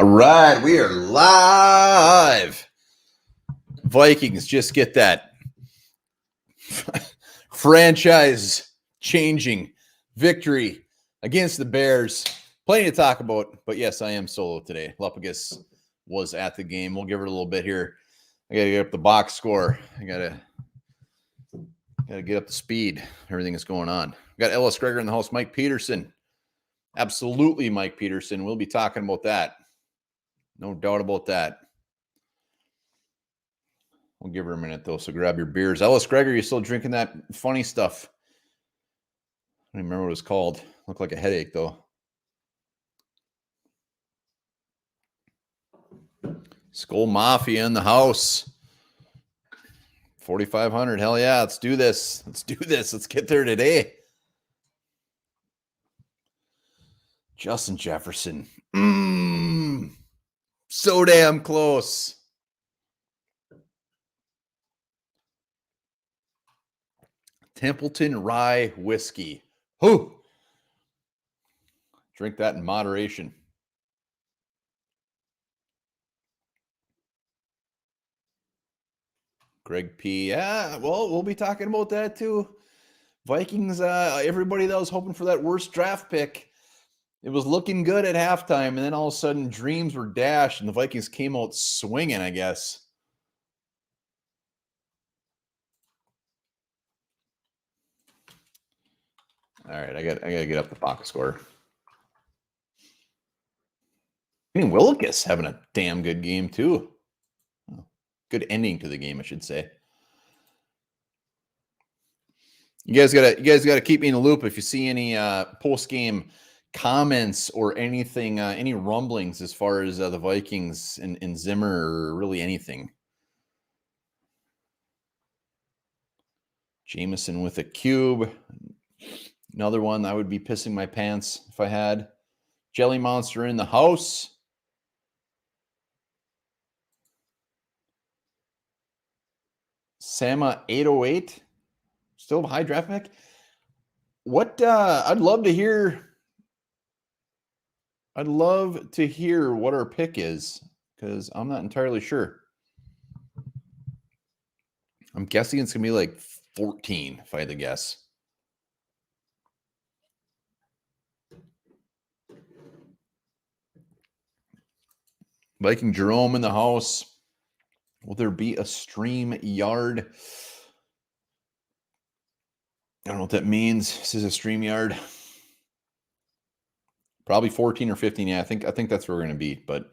All right, we are live. Vikings just get that franchise changing victory against the Bears. Plenty to talk about, but yes, I am solo today. Lupagus was at the game. We'll give it a little bit here. I got to get up the box score. I got to get up the speed. Everything that's going on. We got Ellis Gregor in the house. Mike Peterson. Absolutely, Mike Peterson. We'll be talking about that. No doubt about that. We'll give her a minute, though, so grab your beers. Ellis Gregor, you still drinking that funny stuff? I don't remember what it was called. Looked like a headache, though. Skull Mafia in the house. 4,500. Hell yeah, let's do this. Let's do this. Let's get there today. Justin Jefferson. So damn close. Templeton Rye Whiskey. Whoo! Drink that in moderation. Greg P. Yeah, well, we'll be talking about that too. Vikings, everybody that was hoping for that worst draft pick, it was looking good at halftime, and then all of a sudden dreams were dashed, and the Vikings came out swinging, I guess. All right, I got to get up the box score. I mean, Willicus having a damn good game too. Good ending to the game, I should say. You guys gotta keep me in the loop if you see any post-game comments or anything, any rumblings as far as the Vikings and Zimmer or really anything. Jameson with a cube. Another one I would be pissing my pants if I had. Jelly Monster in the house. Sama 808. Still a high draft pick. What I'd love to hear what our pick is, because I'm not entirely sure. I'm guessing it's gonna be like 14 if I had to guess. Viking Jerome in the house. Will there be a stream yard? I don't know what that means. This is a stream yard. Probably 14 or 15. Yeah, I think that's where we're going to be. But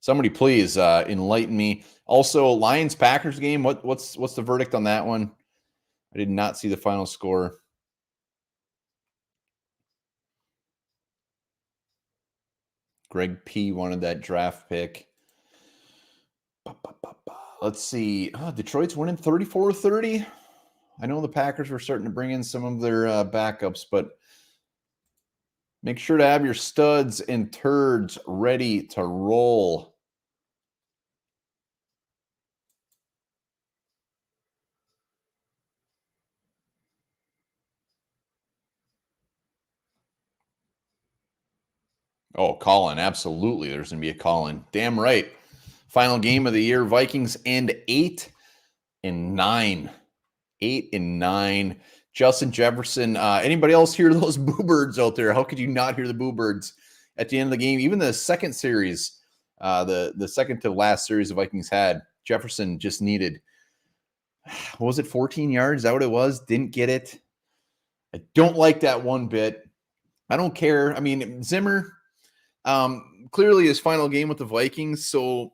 somebody please enlighten me. Also, Lions-Packers game. What's the verdict on that one? I did not see the final score. Greg P wanted that draft pick. Let's see. Detroit's winning 34-30. I know the Packers were starting to bring in some of their backups, but make sure to have your studs and turds ready to roll. Oh, Colin, absolutely. There's going to be a Colin. Damn right. Final game of the year. Vikings end 8-9. 8-9. Justin Jefferson. Anybody else hear those boo birds out there? How could you not hear the boo birds at the end of the game? Even the second series, the second to last series the Vikings had, Jefferson just needed, what was it, 14 yards? Is that what it was? Didn't get it. I don't like that one bit. I don't care. I mean, Zimmer, clearly his final game with the Vikings. So,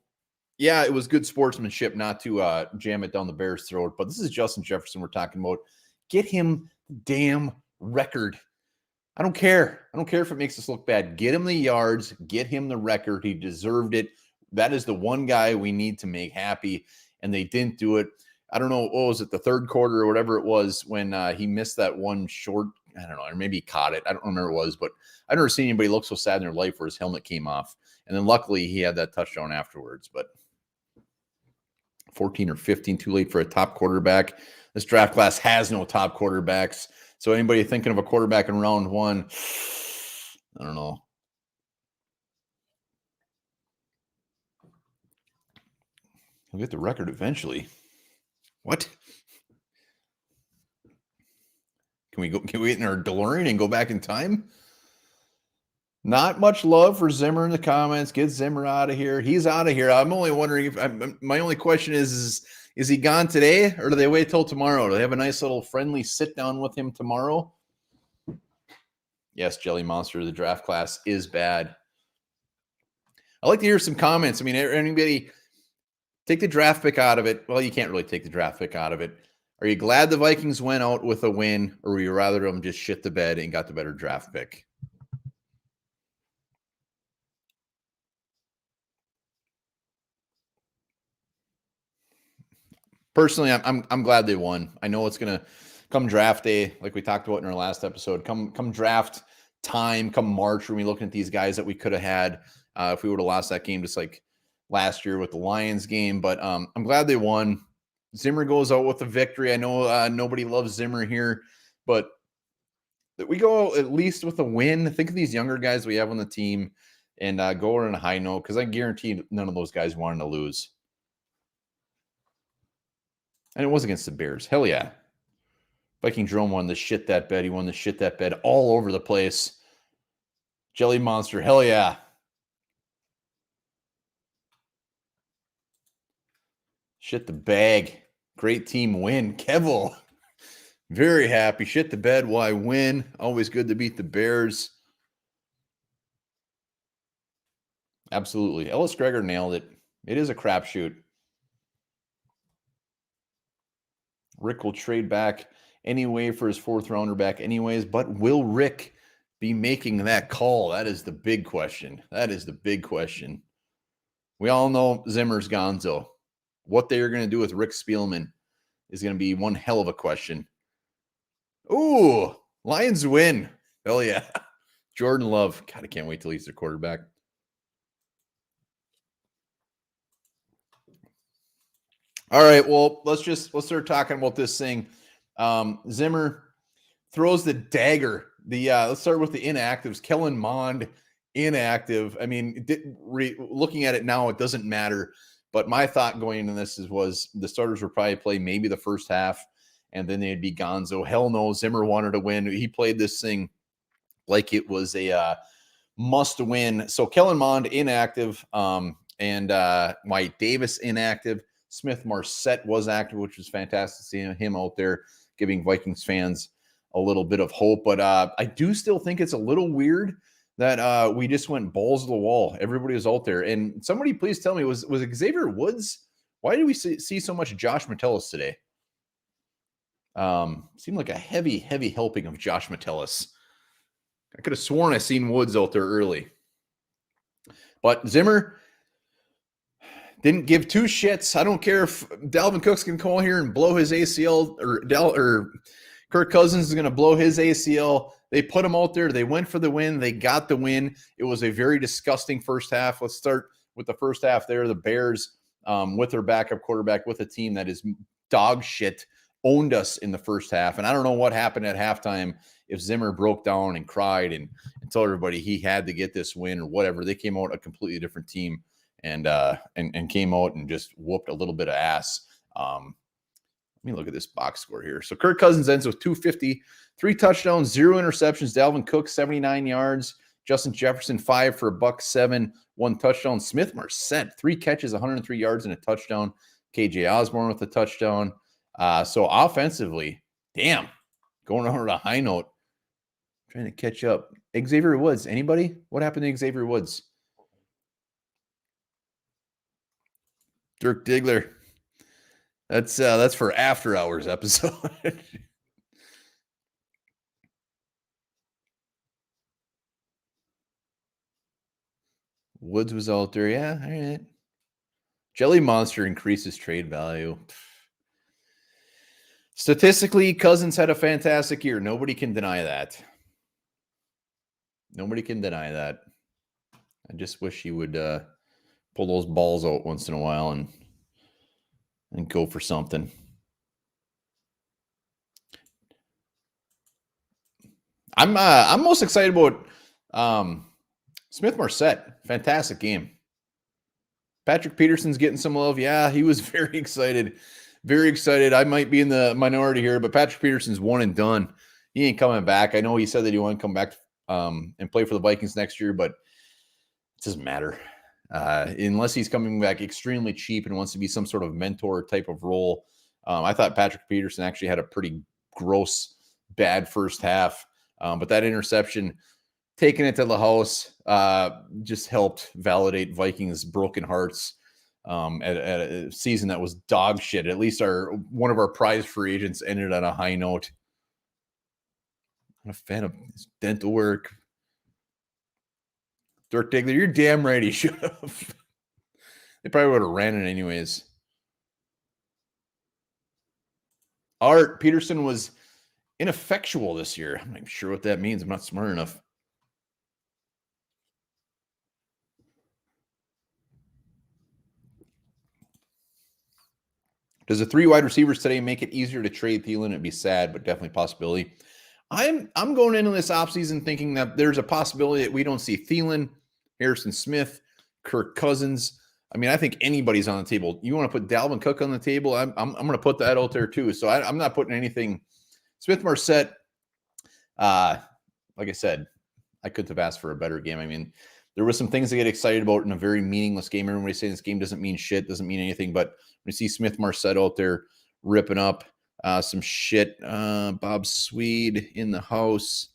yeah, it was good sportsmanship not to jam it down the Bears' throat. But this is Justin Jefferson we're talking about. Get him the damn record. I don't care. I don't care if it makes us look bad. Get him the yards. Get him the record. He deserved it. That is the one guy we need to make happy, and they didn't do it. I don't know, what was it, the third quarter or whatever it was when he missed that one short, I don't know, or maybe he caught it. I don't remember what it was, but I've never seen anybody look so sad in their life where his helmet came off. And then luckily he had that touchdown afterwards, but 14 or 15, too late for a top quarterback. This draft class has no top quarterbacks. So anybody thinking of a quarterback in round 1, I don't know. He'll get the record eventually. What? Can we get in our DeLorean and go back in time? Not much love for Zimmer in the comments. Get Zimmer out of here. He's out of here. I'm only wondering if my only question is he gone today, or do they wait till tomorrow? Do they have a nice little friendly sit down with him tomorrow? Yes, Jelly Monster, the draft class is bad. I'd like to hear some comments. I mean, anybody take the draft pick out of it. Well, you can't really take the draft pick out of it. Are you glad the Vikings went out with a win, or would you rather them just shit the bed and got the better draft pick? Personally, I'm glad they won. I know it's gonna come draft day, like we talked about in our last episode. Come draft time, come March, when we looking at these guys that we could have had if we would have lost that game, just like last year with the Lions game. But I'm glad they won. Zimmer goes out with a victory. I know nobody loves Zimmer here, but we go at least with a win. Think of these younger guys we have on the team and go on a high note, because I guarantee none of those guys wanted to lose. And it was against the Bears. Hell yeah. Viking Jerome won the shit that bed. He won the shit that bed all over the place. Jelly Monster. Hell yeah. Shit the bag. Great team win. Kevel. Very happy. Shit the bed. Why win? Always good to beat the Bears. Absolutely. Ellis Gregor nailed it. It is a crapshoot. Rick will trade back anyway for his fourth rounder back anyways, but will Rick be making that call? That is the big question. That is the big question. We all know Zimmer's gonzo. What they are going to do with Rick Spielman is going to be one hell of a question. Ooh, Lions win. Hell yeah. Jordan Love. God, I can't wait till he's their quarterback. All right, well, let's start talking about this thing. Zimmer throws the dagger. Let's start with the inactives. Kellen Mond, inactive. I mean, looking at it now, it doesn't matter. But my thought going into this was the starters would probably play maybe the first half, and then they'd be gonzo. Hell no, Zimmer wanted to win. He played this thing like it was a must win. So Kellen Mond inactive, and White Davis inactive. Smith Marset was active, which was fantastic seeing him out there giving Vikings fans a little bit of hope. But I do still think it's a little weird that we just went balls to the wall. Everybody was out there. And somebody please tell me, was Xavier Woods? Why did we see so much Josh Metellus today? Seemed like a heavy helping of Josh Metellus. I could have sworn I seen Woods out there early. But Zimmer didn't give two shits. I don't care if Dalvin Cook's going to call here and blow his ACL, or Kirk Cousins is going to blow his ACL. They put him out there. They went for the win. They got the win. It was a very disgusting first half. Let's start with the first half there. The Bears, with their backup quarterback, with a team that is dog shit, owned us in the first half. And I don't know what happened at halftime, if Zimmer broke down and cried and told everybody he had to get this win or whatever. They came out a completely different team and came out and just whooped a little bit of ass. Let me look at this box score here. So Kirk Cousins ends with 250, 3 touchdowns, 0 interceptions. Dalvin Cook, 79 yards. Justin Jefferson, 5 for $107, 1 touchdown. Smith Marset, 3 catches, 103 yards and a touchdown. KJ Osborne with a touchdown. So offensively, damn, going on a high note. Trying to catch up. Xavier Woods, anybody? What happened to Xavier Woods? Dirk Diggler. That's for after hours episode. Woods was out there. Yeah, all right. Jelly Monster increases trade value. Statistically, Cousins had a fantastic year. Nobody can deny that. Nobody can deny that. I just wish he would pull those balls out once in a while and go for something. I'm most excited about Smith Marset. Fantastic game. Patrick Peterson's getting some love. Yeah, he was very excited. Very excited. I might be in the minority here, but Patrick Peterson's one and done. He ain't coming back. I know he said that he wanted to come back and play for the Vikings next year, but it doesn't matter. Unless he's coming back extremely cheap and wants to be some sort of mentor type of role. I thought Patrick Peterson actually had a pretty gross, bad first half. But that interception, taking it to the house, just helped validate Vikings' broken hearts at a season that was dog shit. At least one of our prize free agents ended on a high note. I'm a fan of his dental work. Dirk Diggler, you're damn right he should have. They probably would have ran it anyways. Art Peterson was ineffectual this year. I'm not sure what that means. I'm not smart enough. Does the 3 wide receivers today make it easier to trade Thielen? It'd be sad, but definitely a possibility. I'm going into this offseason thinking that there's a possibility that we don't see Thielen, Harrison Smith, Kirk Cousins. I mean, I think anybody's on the table. You want to put Dalvin Cook on the table? I'm going to put that out there too. So I'm not putting anything. Smith Marset, like I said, I couldn't have asked for a better game. I mean, there was some things to get excited about in a very meaningless game. Everybody's saying this game doesn't mean shit, doesn't mean anything. But when you see Smith Marset out there ripping up some shit, Bob Swede in the house.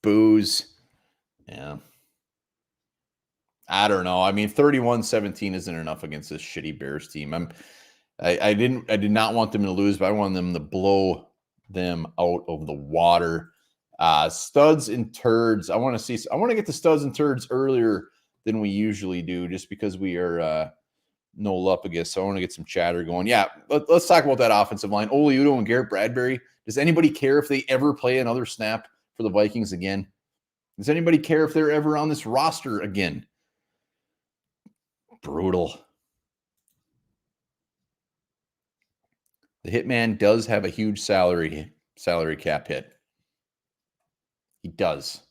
Booze. Yeah. I don't know. I mean, 31-17 isn't enough against this shitty Bears team. I did not want them to lose, but I wanted them to blow them out of the water. Studs and turds. I want to get the studs and turds earlier than we usually do, just because we are no Lupagus. So I want to get some chatter going. Yeah, let's talk about that offensive line. Ole Udoh and Garrett Bradbury. Does anybody care if they ever play another snap for the Vikings again? Does anybody care if they're ever on this roster again? Brutal. The Hitman does have a huge salary cap hit. He does.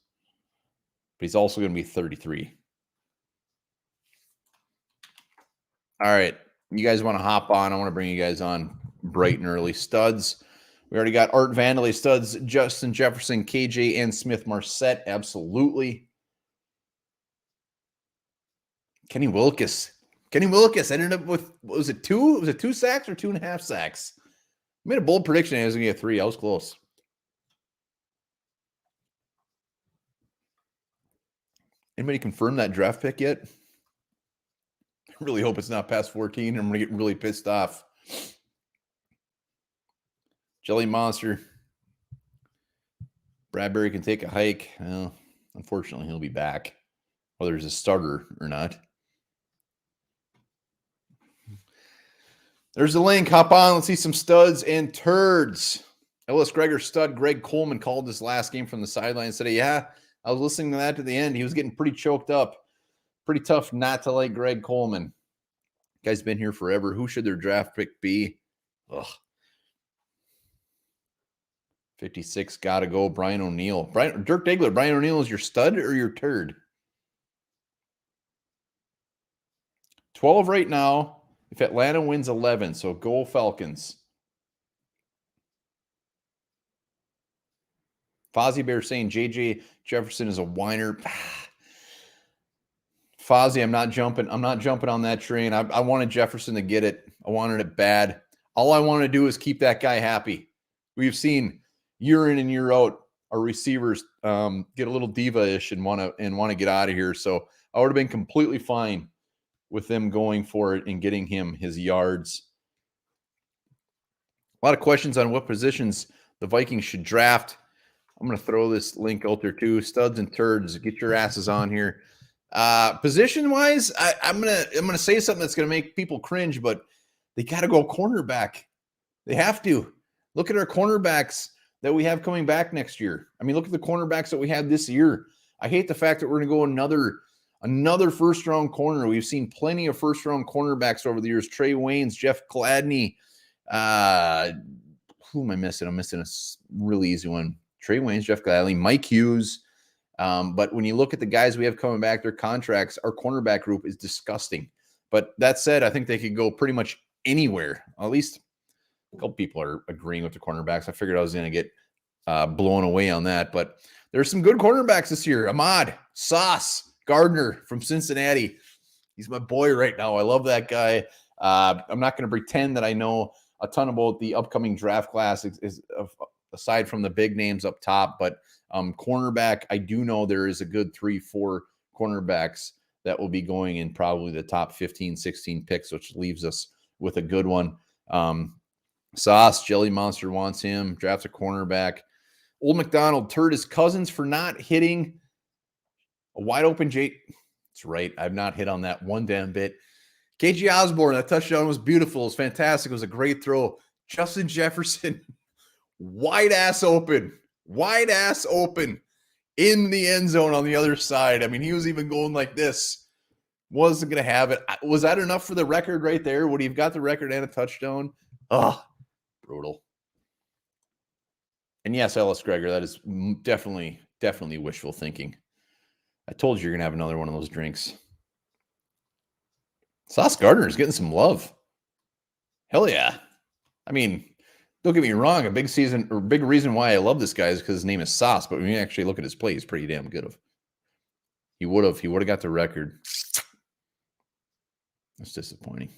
But he's also going to be 33. All right. You guys want to hop on? I want to bring you guys on bright and early. Studs. We already got Art Vandalay, Studs, Justin Jefferson, KJ, and Smith Marset. Absolutely. Kenny Wilkes ended up with, was it 2? Was it 2 sacks or 2.5 sacks? I made a bold prediction. I was going to get 3. I was close. Anybody confirm that draft pick yet? I really hope it's not past 14. I'm going to get really pissed off. Jelly Monster. Bradbury can take a hike. Well, unfortunately, he'll be back, whether he's a starter or not. There's the link. Hop on. Let's see some studs and turds. Ellis Gregor stud Greg Coleman called this last game from the sidelines today. Yeah, I was listening to that to the end. He was getting pretty choked up. Pretty tough not to like Greg Coleman. Guy's been here forever. Who should their draft pick be? Ugh. 56, gotta go. Brian O'Neill. Dirk Diggler. Brian O'Neill is your stud or your turd? 12 right now. If Atlanta wins 11, so go Falcons. Fozzie Bear saying JJ Jefferson is a whiner. Fozzie, I'm not jumping on that train. I wanted Jefferson to get it. I wanted it bad. All I want to do is keep that guy happy. We've seen year in and year out our receivers get a little diva-ish and want to get out of here. So I would have been completely fine with them going for it and getting him his yards. A lot of questions on what positions the Vikings should draft. I'm going to throw this link out there too. Studs and turds, get your asses on here. Position-wise, I'm gonna say something that's gonna make people cringe, but they got to go cornerback. They have to. Look at our cornerbacks that we have coming back next year. I mean, look at the cornerbacks that we had this year. I hate the fact that we're gonna go another first-round corner. We've seen plenty of first-round cornerbacks over the years. Trey Waynes, Jeff Gladney. Who am I missing? I'm missing a really easy one. Trey Waynes, Jeff Gladney, Mike Hughes. But when you look at the guys we have coming back, their contracts, our cornerback group is disgusting. But that said, I think they could go pretty much anywhere. At least a couple people are agreeing with the cornerbacks. I figured I was going to get blown away on that. But there's some good cornerbacks this year. Ahmad, Sauce, Gardner from Cincinnati. He's my boy right now. I love that guy. I'm not going to pretend that I know a ton about the upcoming draft class, aside from the big names up top. But cornerback, I do know there is a good 3-4 cornerbacks that will be going in probably the top 15, 16 picks, which leaves us with a good one. Sauce, Jelly Monster wants him. Drafts a cornerback. Old McDonald, turd his cousins for not hitting a wide open J. That's right. I've not hit on that one damn bit. KG Osborne, that touchdown was beautiful. It was fantastic. It was a great throw. Justin Jefferson, wide ass open in the end zone on the other side. I mean, he was even going like this. Wasn't going to have it. Was that enough for the record right there? Would he have got the record and a touchdown? Oh, brutal. And yes, Ellis Gregor, that is definitely wishful thinking. I told you you're going to have another one of those drinks. Sauce Gardner is getting some love. Hell yeah. I mean, don't get me wrong. A big reason why I love this guy is because his name is Sauce. But when you actually look at his play, he's pretty damn good. He would have got the record. That's disappointing.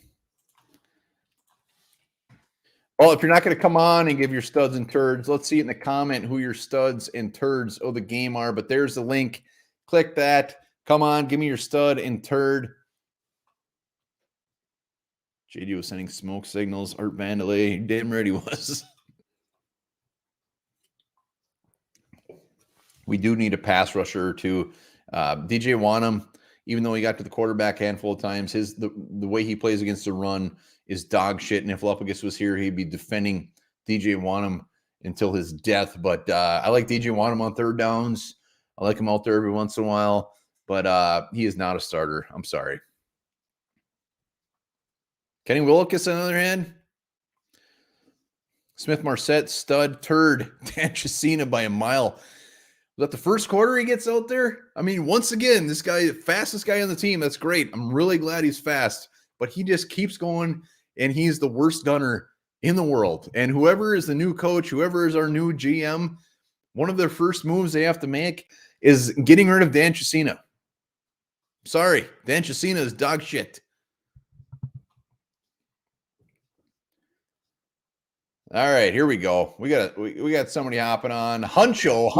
Well, if you're not going to come on and give your studs and turds, let's see it in the comment who your studs and turds of the game are. But there's the link. Click that. Come on, give me your stud and turd. JD was sending smoke signals. Art Vandalay, damn right he was. We do need a pass rusher or two. DJ Wanham, even though he got to the quarterback a handful of times, the way he plays against the run is dog shit. And if Lupagus was here, he'd be defending DJ Wanham until his death. But I like DJ Wanham on third downs. I like him out there every once in a while. But he is not a starter. I'm sorry. Kenny Willekes, on the other hand, Smith Marset, stud, turd, Dan Chesina by a mile. Was that the first quarter he gets out there? I mean, once again, this guy, fastest guy on the team. That's great. I'm really glad he's fast, but he just keeps going, and he's the worst gunner in the world. And whoever is the new coach, whoever is our new GM, one of their first moves they have to make is getting rid of Dan Chesina. Sorry, Dan Chesina is dog shit. All right, here we go. We got somebody hopping on. Huncho.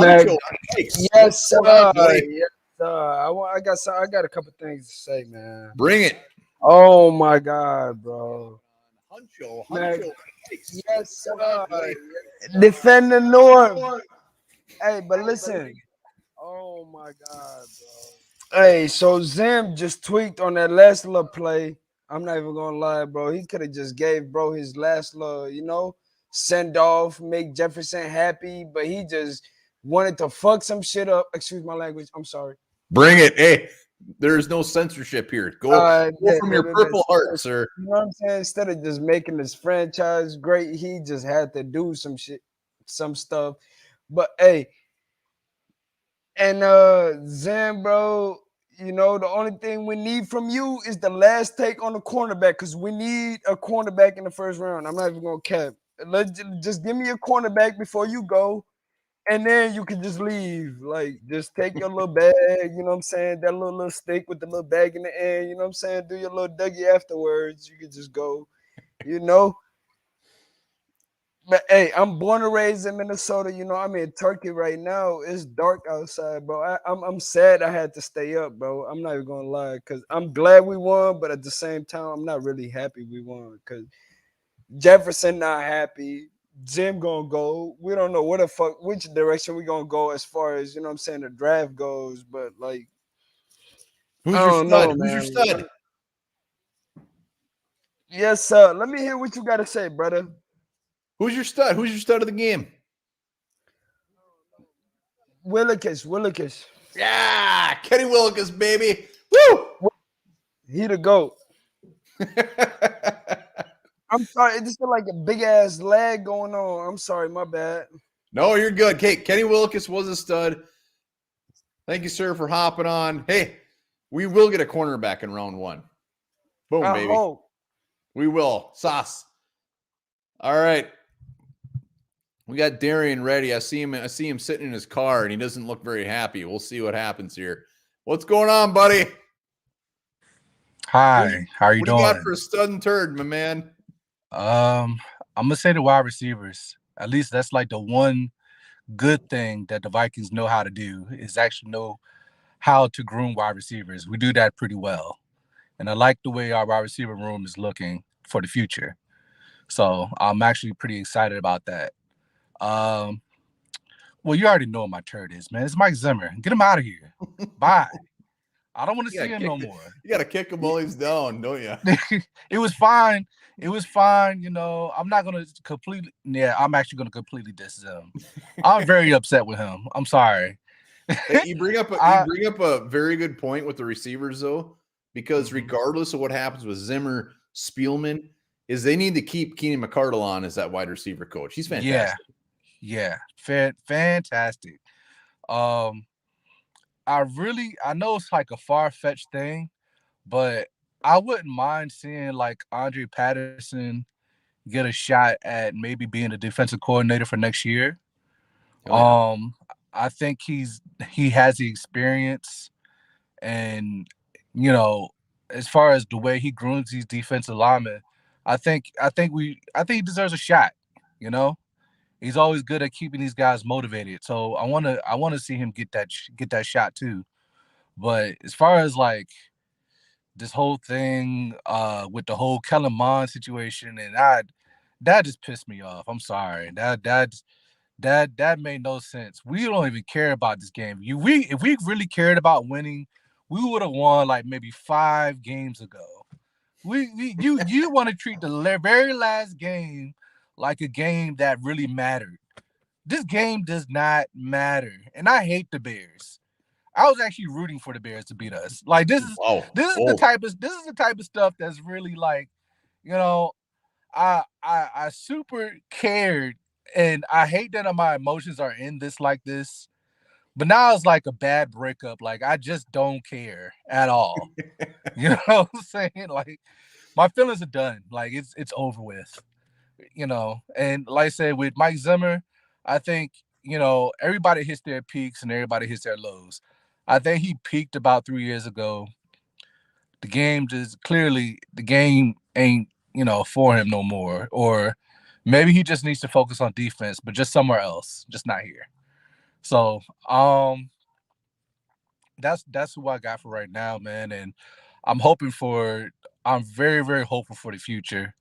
Yes, sir. Yes, sir. I got a couple things to say, man. Bring it. Oh my God, bro. Huncho. Yes, sir. Defend the North. Hey, but listen. Oh my God, bro. Hey, so Zim just tweaked on that last little play. I'm not even gonna lie, bro. He could have just gave bro his last little, send off, make Jefferson happy, but he just wanted to fuck some shit up. Excuse my language. I'm sorry. Bring it. Hey, there is no censorship here. Go from your purple heart, sir. You know what I'm saying? Instead of just making this franchise great, he just had to do some shit, some stuff. But hey, and Zan, bro, the only thing we need from you is the last take on the cornerback, because we need a cornerback in the first round. I'm not even gonna cap. Just give me a cornerback before you go, and then you can just leave. Like, just take your little bag, you know what I'm saying? That little stick with the little bag in the end, you know what I'm saying? Do your little Dougie afterwards. You can just go, But hey, I'm born and raised in Minnesota. I'm in Turkey right now. It's dark outside, bro. I'm sad I had to stay up, bro. I'm not even gonna lie, because I'm glad we won, but at the same time, I'm not really happy we won, because Jefferson not happy. Jim gonna go. We don't know which direction we gonna go as far as the draft goes. But like, who's your stud? Yes, sir. Let me hear what you gotta say, brother. Who's your stud? Who's your stud of the game? Willekes. Yeah, Kenny Willekes, baby. Woo! He the GOAT. I'm sorry, it just feel like a big ass lag going on. I'm sorry, my bad. No, you're good. Kenny Willekes was a stud. Thank you, sir, for hopping on. Hey, we will get a cornerback in round 1. Boom, I baby. hope. We will. Sauce. All right. We got Darian ready. I see him sitting in his car, and he doesn't look very happy. We'll see what happens here. What's going on, buddy? Hi, how are you doing? What do you got for a stud and turd, my man? I'm gonna say the wide receivers. At least that's like the one good thing that the Vikings know how to do is actually know how to groom wide receivers. We do that pretty well, and I like the way our wide receiver room is looking for the future. So I'm actually pretty excited about that. Well, you already know what my turd is, man. It's Mike Zimmer. Get him out of here. Bye. I don't want to see him no more. You got to kick him while he's down, don't you? It was fine. It was fine. You know, I'm not going to completely. Yeah, I'm actually going to completely diss him. I'm very upset with him. I'm sorry. Hey, you bring up a very good point with the receivers, though, because regardless of what happens with Zimmer, Spielman, is they need to keep Keenan McCardle on as that wide receiver coach. He's fantastic. Yeah. Fantastic. I know it's like a far-fetched thing, but I wouldn't mind seeing like Andre Patterson get a shot at maybe being the defensive coordinator for next year. Oh, yeah. I think he has the experience, and you know, as far as the way he grooms these defensive linemen, I think he deserves a shot. You know, he's always good at keeping these guys motivated. So I want to see him get that shot too. But as far as like this whole thing with the whole Kellen Mond situation, and that just pissed me off. I'm sorry. That made no sense. We don't even care about this game. If we really cared about winning, we would have won like maybe 5 games ago. You want to treat the very last game like a game that really mattered. This game does not matter, and I hate the Bears. I was actually rooting for the Bears to beat us. Like this is the type of stuff that's really like, you know, I super cared, and I hate that my emotions are in this like this. But now it's like a bad breakup. Like I just don't care at all. You know what I'm saying? Like my feelings are done. Like it's over with. You know, and like I said, with Mike Zimmer, I think, you know, everybody hits their peaks and everybody hits their lows. I think he peaked about 3 years ago. The game ain't, you know, for him no more. Or maybe he just needs to focus on defense, but just somewhere else, just not here. So that's who I got for right now, man. And I'm very, very hopeful for the future.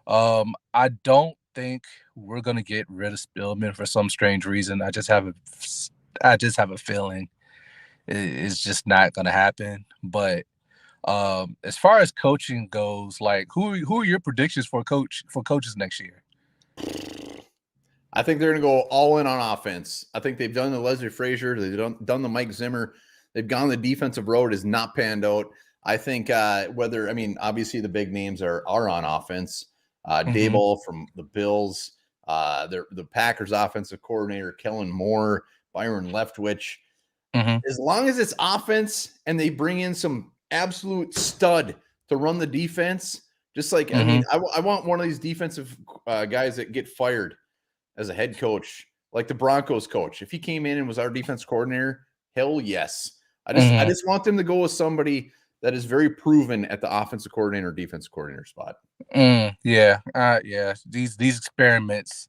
I don't think we're gonna get rid of Spielman for some strange reason. I just have a feeling it's just not gonna happen. But as far as coaching goes, like who are your predictions for coaches next year? I think they're going to go all in on offense. I think they've done the Leslie Frazier. They've done the Mike Zimmer. They've gone the defensive road. Has not panned out. I think obviously the big names are on offense. Daboll from the Bills, the Packers offensive coordinator, Kellen Moore, Byron Leftwich. As long as it's offense and they bring in some absolute stud to run the defense, just like, I want one of these defensive guys that get fired as a head coach, like the Broncos coach. If he came in and was our defense coordinator, hell yes. I just want them to go with somebody that is very proven at the offensive coordinator, defensive coordinator spot. Yeah. These experiments,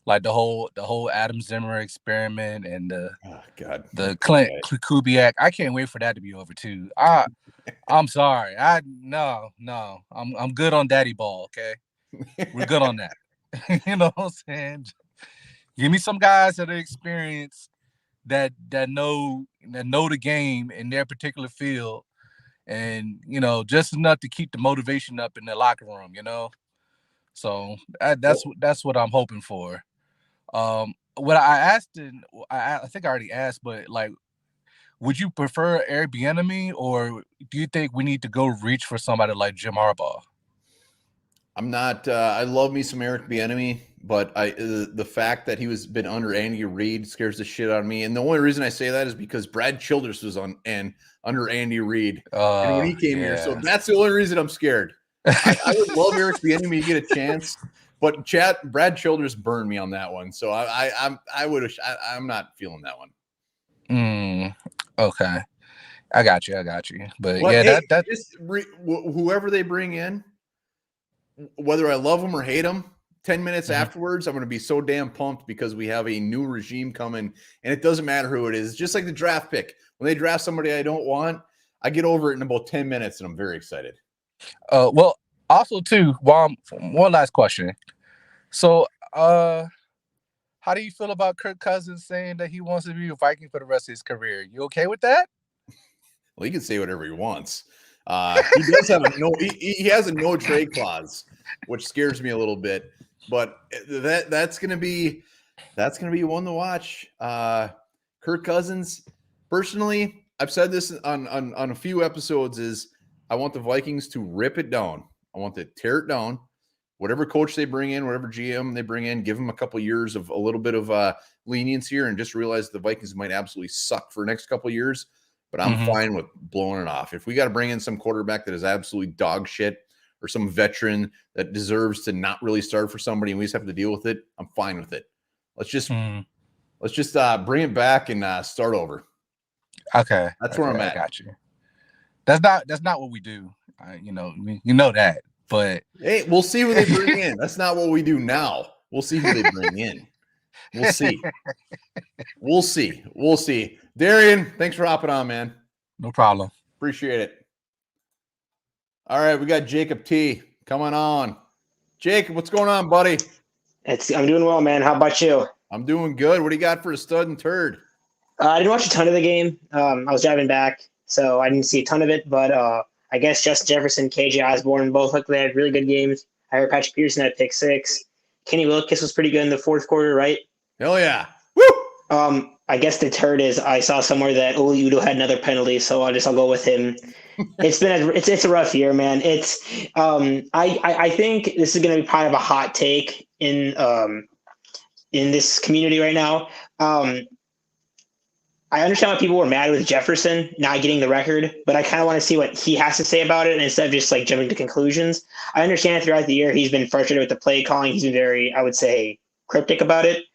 like the whole Adam Zimmer experiment and the Clint Kubiak. I can't wait for that to be over too. I'm sorry. I'm good on Daddy Ball. Okay, we're good on that. You know what I'm saying? Give me some guys that are experienced, that know the game in their particular field, and you know, just enough to keep the motivation up in the locker room. You know, so that's what I'm hoping for. What I asked, and I think I already asked, but like, would you prefer Eric Bieniemy, or do you think we need to go reach for somebody like Jim Harbaugh? I'm not. I love me some Eric Bieniemy. but the fact that he was been under Andy Reid scares the shit out of me. And the only reason I say that is because Brad Childress was under Andy Reid, and when he came here, so that's the only reason I'm scared. I would love Eric Bieniemy to get a chance, but Brad Childress burned me on that one, so I'm not feeling that one. Okay, I got you. But whoever they bring in, whether I love them or hate them, 10 minutes afterwards, I'm going to be so damn pumped because we have a new regime coming, and it doesn't matter who it is. It's just like the draft pick. When they draft somebody I don't want, I get over it in about 10 minutes, and I'm very excited. Well, also too, one last question. So, how do you feel about Kirk Cousins saying that he wants to be a Viking for the rest of his career? You okay with that? Well, he can say whatever he wants. He does have he has a no trade clause, which scares me a little bit. But that's gonna be one to watch. Kirk Cousins, personally, I've said this on a few episodes, is I want the Vikings to rip it down. I want to tear it down. Whatever coach they bring in, whatever GM they bring in, give them a couple years of a little bit of lenience here, and just realize the Vikings might absolutely suck for the next couple of years. But I'm fine with blowing it off. If we got to bring in some quarterback that is absolutely dog shit, or some veteran that deserves to not really start for somebody and we just have to deal with it, I'm fine with it. Let's just bring it back and start over. Okay, that's where I'm at. I got you. That's not what we do. You know that. But hey, we'll see who they bring in. That's not what we do now. We'll see who they bring in. We'll see. We'll see. Darian, thanks for hopping on, man. No problem. Appreciate it. All right, we got Jacob T coming on. Jacob, what's going on, buddy? I'm doing well, man. How about you? I'm doing good. What do you got for a stud and turd? I didn't watch a ton of the game. I was driving back, so I didn't see a ton of it. But I guess Justin Jefferson, KJ Osborne, both looked they had really good games. I heard Patrick Peterson had pick 6. Kenny Wilkes was pretty good in the fourth quarter, right? Hell yeah. Woo! I guess the turd is I saw somewhere that Oli Udoh had another penalty, so I'll go with him. It's a rough year, man. It's I think this is going to be kind of a hot take in this community right now. I understand why people were mad with Jefferson not getting the record, but I kind of want to see what he has to say about it instead of just like jumping to conclusions. I understand throughout the year he's been frustrated with the play calling. He's been very, I would say, cryptic about it.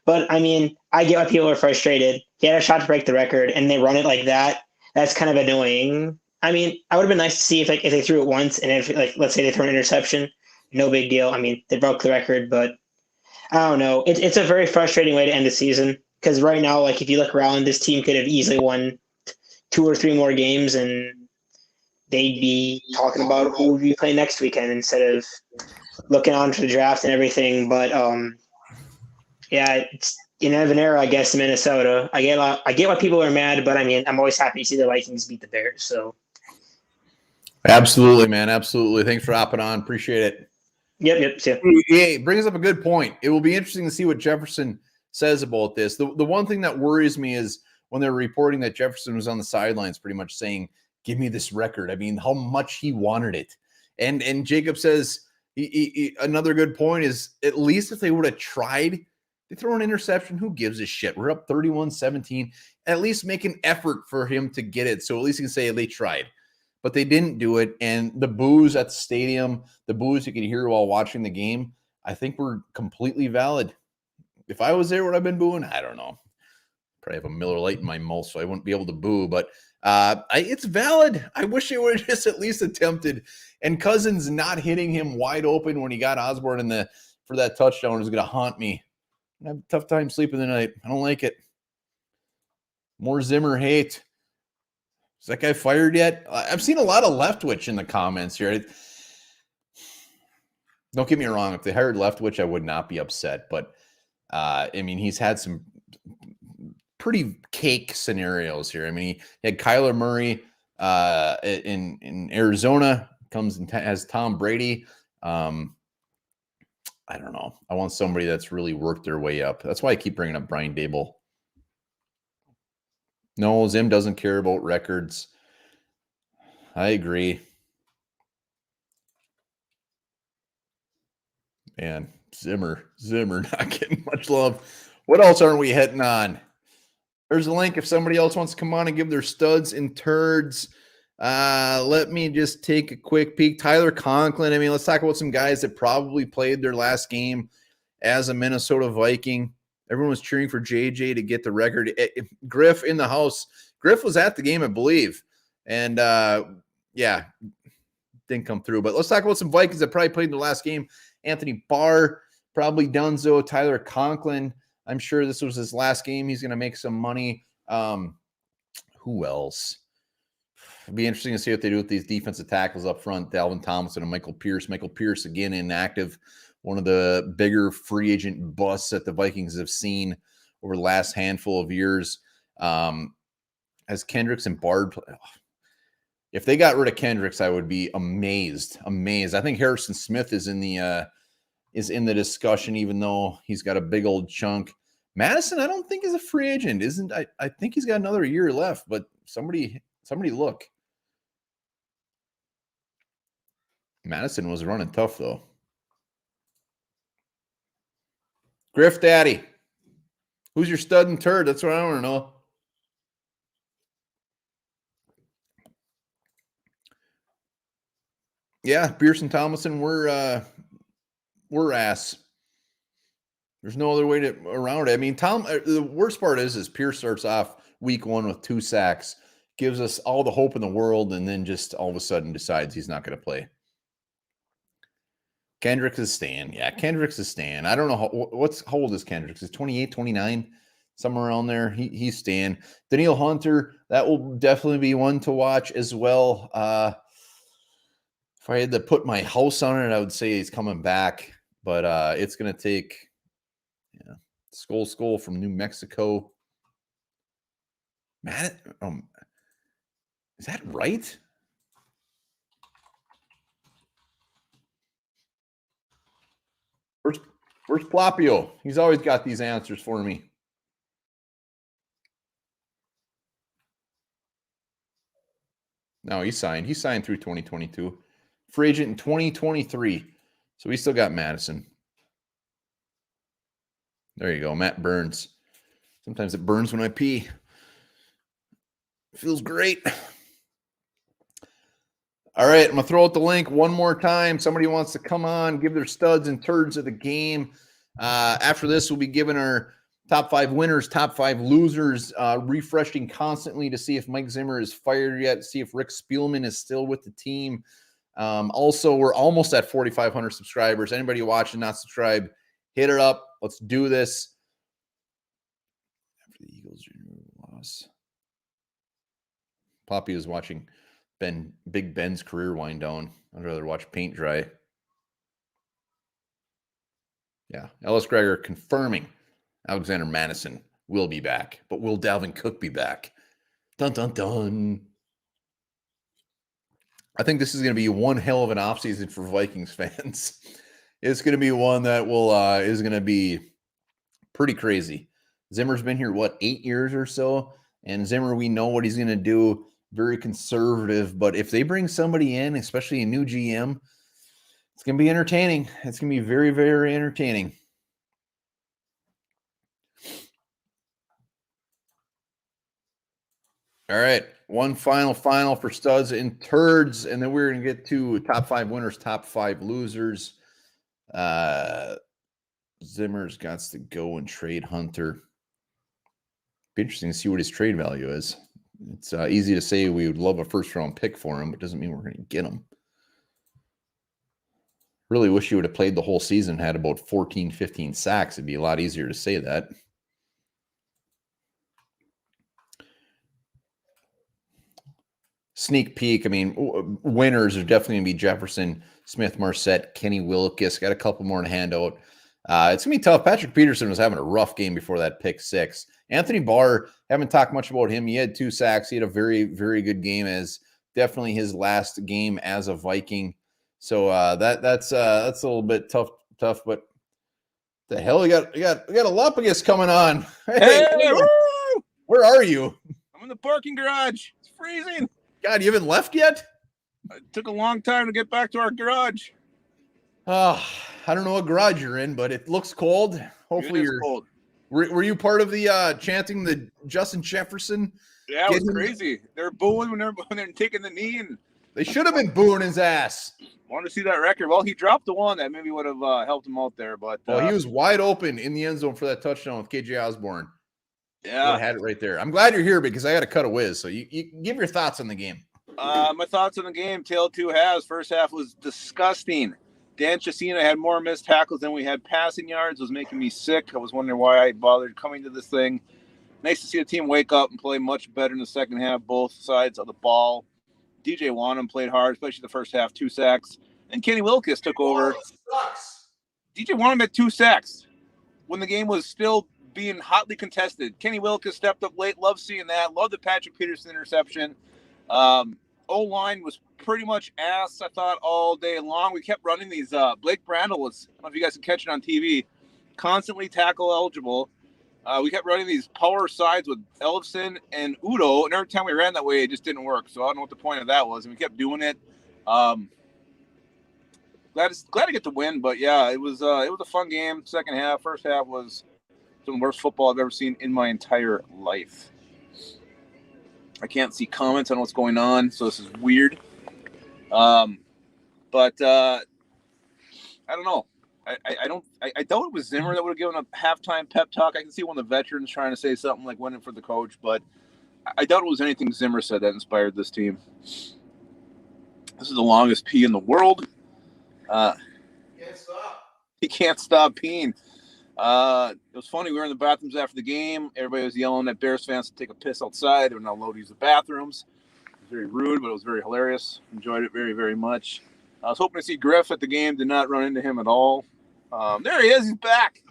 But I mean, I get why people are frustrated. He had a shot to break the record, and they run it like that. That's kind of annoying. I mean, I would have been nice to see if they threw it once, and if let's say they throw an interception, no big deal. I mean, they broke the record, but I don't know. It's a very frustrating way to end the season because right now, like if you look around, this team could have easily won 2 or 3 more games, and they'd be talking about who would be playing next weekend instead of looking on to the draft and everything. But yeah, it's in an era, I guess, in Minnesota. I get why people are mad, but I mean, I'm always happy to see the Vikings beat the Bears. So, absolutely, man, absolutely. Thanks for hopping on. Appreciate it. Yep. Yeah, it brings up a good point. It will be interesting to see what Jefferson says about this. The one thing that worries me is when they're reporting that Jefferson was on the sidelines, pretty much saying, "Give me this record." I mean, how much he wanted it. And Jacob says another good point is at least if they would have tried. They throw an interception. Who gives a shit? We're up 31-17. At least make an effort for him to get it. So at least you can say they tried. But they didn't do it. And the boos at the stadium, the boos you could hear while watching the game, I think were completely valid. If I was there, would I have been booing? I don't know. Probably have a Miller Lite in my mouth, so I wouldn't be able to boo. But it's valid. I wish they would have just at least attempted. And Cousins not hitting him wide open when he got Osborne for that touchdown is going to haunt me. I have a tough time sleeping tonight. I don't like it. More Zimmer hate. Is that guy fired yet? I've seen a lot of Leftwich in the comments here. Don't get me wrong. If they hired Leftwich, I would not be upset. But, I mean, he's had some pretty cake scenarios here. I mean, he had Kyler Murray in Arizona, comes and has Tom Brady. I don't know. I want somebody that's really worked their way up. That's why I keep bringing up Brian Dable. No, Zim doesn't care about records. I agree. Man, Zimmer not getting much love. What else aren't we hitting on? There's a link if somebody else wants to come on and give their studs and turds. Let me just take a quick peek. Tyler Conklin. I mean, let's talk about some guys that probably played their last game as a Minnesota Viking. Everyone was cheering for JJ to get the record. Griff in the house. Griff was at the game, I believe. And, yeah, didn't come through. But let's talk about some Vikings that probably played in the last game. Anthony Barr, probably Dunzo. Tyler Conklin. I'm sure this was his last game. He's going to make some money. Who else? It'll be interesting to see what they do with these defensive tackles up front. Dalvin Tomlinson and Michael Pierce. Michael Pierce, again, inactive. One of the bigger free agent busts that the Vikings have seen over the last handful of years. As Kendricks and Bard, if they got rid of Kendricks, I would be amazed. I think Harrison Smith is in the discussion, even though he's got a big old chunk. Madison, I don't think is a free agent, isn't? I think he's got another year left. But somebody look. Madison was running tough though. Griff Daddy, who's your stud and turd? That's what I want to know. Yeah, Pierce and Tomlinson, we're ass. There's no other way around it. I mean, the worst part is Pierce starts off week 1 with 2 sacks, gives us all the hope in the world, and then just all of a sudden decides he's not going to play. Kendricks is staying. Yeah, Kendricks is staying. I don't know how old is Kendricks? Is 28, 29, somewhere around there. He's staying. Daniil Hunter, that will definitely be one to watch as well. If I had to put my house on it, I would say he's coming back, but it's going to take Skull from New Mexico. Matt, is that right? Where's Plapio? He's always got these answers for me. No, he signed. He signed through 2022. Free agent in 2023. So we still got Madison. There you go, Matt Burns. Sometimes it burns when I pee. Feels great. All right, I'm going to throw out the link one more time. Somebody wants to come on, give their studs and turds of the game. After this, we'll be giving our top 5 winners, top 5 losers, refreshing constantly to see if Mike Zimmer is fired yet, see if Rick Spielman is still with the team. Also, we're almost at 4,500 subscribers. Anybody watching not subscribed, hit it up. Let's do this. After the Eagles loss. Poppy is watching Big Ben's career wind down. I'd rather watch paint dry. Yeah, Ellis Gregor confirming Alexander Madison will be back. But will Dalvin Cook be back? Dun, dun, dun. I think this is going to be one hell of an offseason for Vikings fans. It's going to be one that is going to be pretty crazy. Zimmer's been here, 8 years or so? And Zimmer, we know what he's going to do. Very conservative. But if they bring somebody in, especially a new GM, it's going to be entertaining. It's going to be very, very entertaining. All right. One final for studs and turds. And then we're going to get to top 5 winners, top 5 losers. Zimmer's got to go and trade Hunter. Be interesting to see what his trade value is. It's easy to say we would love a first-round pick for him, but doesn't mean we're going to get him. Really wish you would have played the whole season, had about 14, 15 sacks. It'd be a lot easier to say that. Sneak peek. I mean, winners are definitely going to be Jefferson, Smith, Marset, Kenny Willekes. Got a couple more in handout. It's going to be tough. Patrick Peterson was having a rough game before that pick 6. Anthony Barr, haven't talked much about him. He had 2 sacks. He had a very, very good game, as definitely his last game as a Viking. So that's a little bit tough. But the hell, we got a Galapagos coming on. Hey, where are you? I'm in the parking garage. It's freezing. God, you haven't left yet? It took a long time to get back to our garage. Oh, I don't know what garage you're in, but it looks cold. Hopefully you're cold. Were you part of the chanting the Justin Jefferson? Yeah, it was crazy. They're booing when they're taking the knee, and They should have been booing his ass. wanted to see that record. Well, he dropped the one that maybe would have helped him out there, but He was wide open in the end zone for that touchdown with KJ Osborne. Yeah, had it right there. I'm glad you're here because I got to cut a whiz. So you give your thoughts on the game. My thoughts on the game, tail two halves. First half was disgusting. Dan Chesina had more missed tackles than we had passing yards. It was making me sick. I was wondering why I bothered coming to this thing. Nice to see the team wake up and play much better in the second half, both sides of the ball. DJ Wanham played hard, especially the first half, 2 sacks. And Kenny Wilkes took over. DJ Wanham had 2 sacks when the game was still being hotly contested. Kenny Wilkes stepped up late. Love seeing that. Love the Patrick Peterson interception. O-line was pretty much ass, I thought, all day long. We kept running these. Blake Brandel was, I don't know if you guys can catch it on TV, constantly tackle eligible. We kept running these power sides with Ellefson and Udo, and every time we ran that way, it just didn't work. So I don't know what the point of that was, and we kept doing it. Glad to get the win, but yeah, it was a fun game. Second half, first half was some of the worst football I've ever seen in my entire life. I can't see comments on what's going on, so this is weird. But I don't know. I doubt it was Zimmer that would have given a halftime pep talk. I can see one of the veterans trying to say something like winning for the coach, but I doubt it was anything Zimmer said that inspired this team. This is the longest pee in the world. Can't stop. He can't stop peeing. It was funny. We were in the bathrooms after the game. Everybody was yelling at Bears fans to take a piss outside. They were not allowed to use the bathrooms. It was very rude, but it was very hilarious. Enjoyed it very, very much. I was hoping to see Griff at the game. Did not run into him at all. There he is. He's back.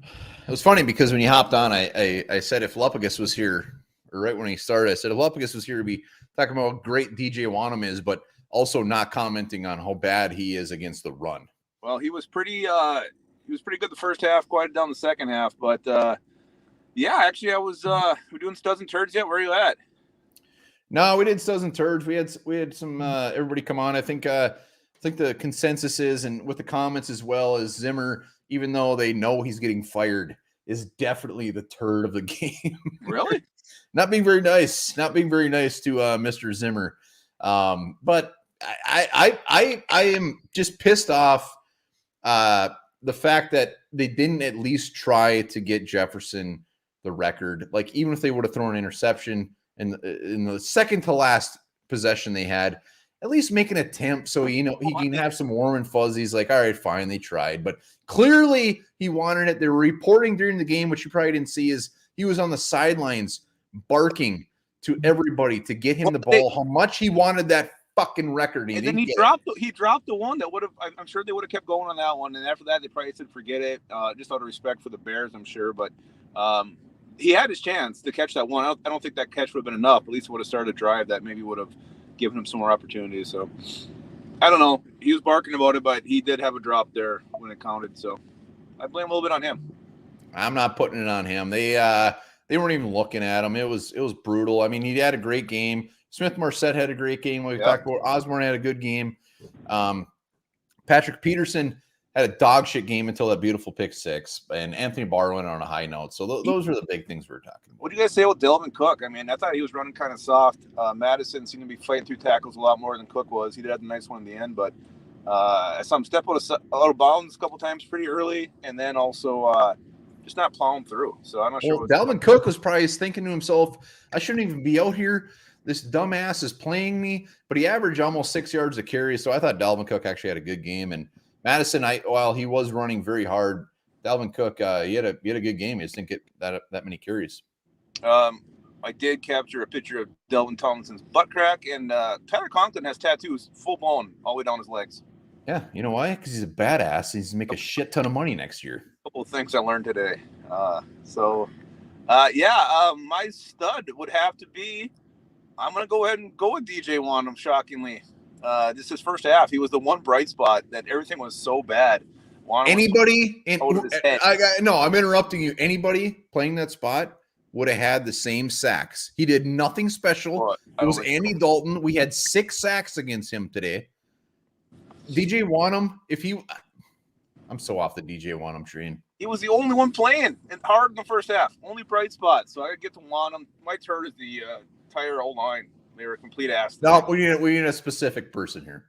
It was funny because when you hopped on, I said if Lupagus was here, or right when he started, I said if Lupagus was here, he'd be talking about how great DJ Wanham is, but also not commenting on how bad he is against the run. Well, he was pretty good the first half, quieted down the second half. But, yeah, actually, we're doing Studs and Turds yet? Where are you at? No, we did Studs and Turds. We had some everybody come on. I think the consensus is, and with the comments as well, is Zimmer, even though they know he's getting fired, is definitely the turd of the game. Really? Not being very nice to Mr. Zimmer. But I am just pissed off the fact that they didn't at least try to get Jefferson the record. Like, even if they would have thrown an interception in the second to last possession they had, at least make an attempt so he can have some warm and fuzzies. Like, all right, fine, they tried. But clearly he wanted it. They were reporting during the game, which you probably didn't see, is he was on the sidelines barking to everybody to get him the ball, how much he wanted that fucking record. And then he dropped the one that would have, I'm sure they would have kept going on that one. And after that, they probably said, forget it. Just out of respect for the Bears, I'm sure. But he had his chance to catch that one. I don't think that catch would have been enough. At least it would have started a drive that maybe would have given him some more opportunities. So I don't know. He was barking about it, but he did have a drop there when it counted. So I blame a little bit on him. I'm not putting it on him. They weren't even looking at him. It was brutal. I mean, he had a great game. Smith-Marset had a great game. We talked about Osborne had a good game. Patrick Peterson had a dog shit game until that beautiful pick six, and Anthony Barr went on a high note. So those are the big things we were talking about. What do you guys say with Delvin Cook? I mean, I thought he was running kind of soft. Madison seemed to be fighting through tackles a lot more than Cook was. He did have a nice one in the end, but I saw him step out of bounds a couple times pretty early, and then also just not plowing through. So I'm not sure. Delvin Cook was probably thinking to himself, I shouldn't even be out here. This dumbass is playing me, but he averaged almost 6 yards a carry. So I thought Dalvin Cook actually had a good game. And Madison, while he was running very hard, Dalvin Cook, he had a good game. He just didn't get that many carries. I did capture a picture of Delvin Tomlinson's butt crack, and Tyler Conklin has tattoos full blown all the way down his legs. Yeah, you know why? Because he's a badass. He's make a shit ton of money next year. A couple of things I learned today. My stud would have to be. I'm going to go ahead and go with DJ Wanham, shockingly. This is his first half. He was the one bright spot that everything was so bad. I'm interrupting you. Anybody playing that spot would have had the same sacks. He did nothing special. It was Andy Dalton. We had 6 sacks against him today. DJ Wanham, I'm so off the DJ Wanham train. He was the only one playing and hard in the first half. Only bright spot. So I get to Wanham. My turn is the entire O-line. They were a complete ass. No, we need a specific person here.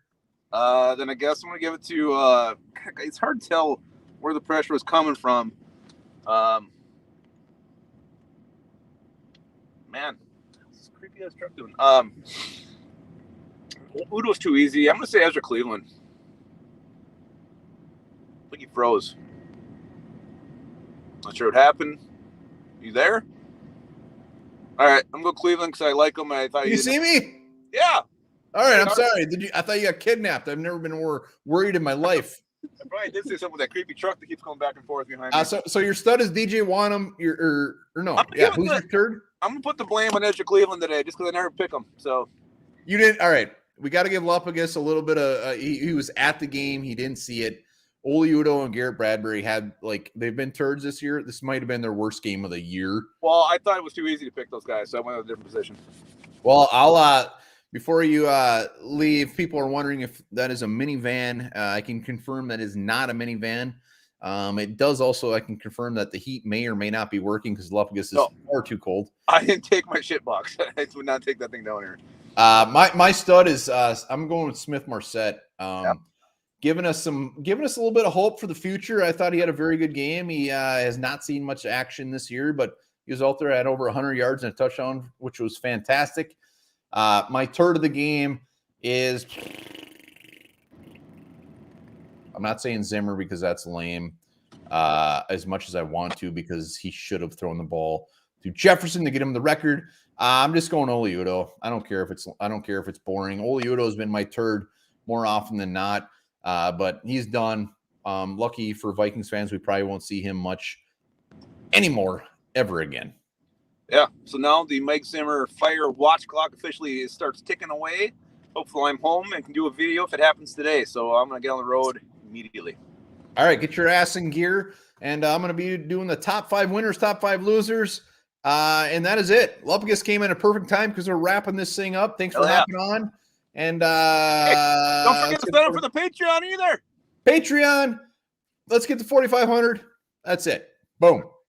Then I guess I'm going to give it to it's hard to tell where the pressure was coming from. Man, this creepy ass truck doing. Udo's too easy. I'm going to say Ezra Cleveland. I think he froze. Not sure what happened. You there? All right, I'm going to Cleveland because I like him. I thought you see me? Yeah. All right, I'm sorry. I thought you got kidnapped. I've never been more worried in my life. I probably did say something with that creepy truck that keeps going back and forth behind me. So your stud is DJ Wanham. Or no? Yeah, who's your third? I'm gonna put the blame on Ezra Cleveland today, just because I never pick him. So you didn't. All right, we got to give Lupagus a little bit of. He was at the game. He didn't see it. Ole Udo and Garrett Bradbury had they've been turds this year. This might have been their worst game of the year. Well, I thought it was too easy to pick those guys, so I went with a different position. Well, I'll before you leave, people are wondering if that is a minivan. I can confirm that is not a minivan. It does also, I can confirm that the heat may or may not be working because Lupagus is far too cold. I didn't take my shit box. I would not take that thing down here. My stud is I'm going with Smith Marset. Giving us a little bit of hope for the future. I thought he had a very good game. He has not seen much action this year, but he was out there at over 100 yards and a touchdown, which was fantastic. My third of the game is, I'm not saying Zimmer because that's lame, as much as I want to, because he should have thrown the ball to Jefferson to get him the record. I'm just going Ole Udo. I don't care if it's boring. Ole Udo has been my third more often than not. But he's done. Lucky for Vikings fans, we probably won't see him much anymore ever again. Yeah. So now the Mike Zimmer fire watch clock officially starts ticking away. Hopefully I'm home and can do a video if it happens today. So I'm going to get on the road immediately. All right. Get your ass in gear. And I'm going to be doing the top 5 winners, top 5 losers. And that is it. Lupagus came in a perfect time because we're wrapping this thing up. Thanks for hopping on. And don't forget to sign up for the Patreon either. Patreon. Let's get to 4,500. That's it. Boom.